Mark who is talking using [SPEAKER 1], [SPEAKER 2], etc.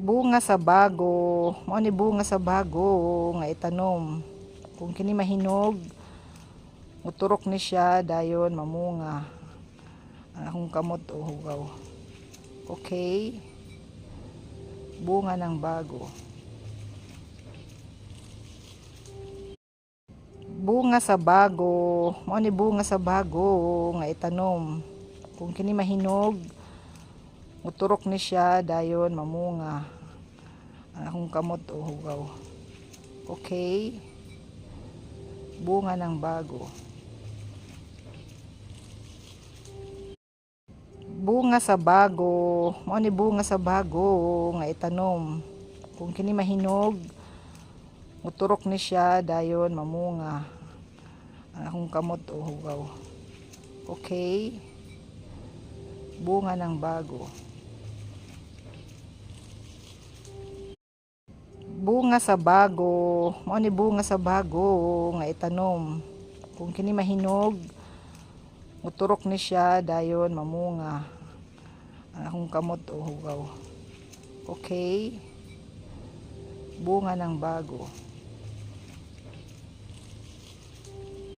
[SPEAKER 1] Bunga sa bago, mao ni bunga sa bago nga itanom. Kung kini mahinog, muturok ni siya dayon mamunga ang akong kamot o hugaw. Okay? Bunga ng bago. Bunga sa bago, mao ni bunga sa bago nga itanom. Kung kini mahinog, muturok ni siya dayon mamunga ang akong kamot o hugaw. Okay? Bunga ng bago. Bunga sa bago, mao ni bunga sa bago nga itanom. Kung kini mahinog, muturok ni siya dayon mamunga ang akong kamot o hugaw. Okay? Bunga ng bago. Bunga sa bago, mao ni bunga sa bago nga itanom. Kung kini mahinog, muturok ni siya dayon mamunga ang akong kamot o hugaw. Okay? Bunga ng bago.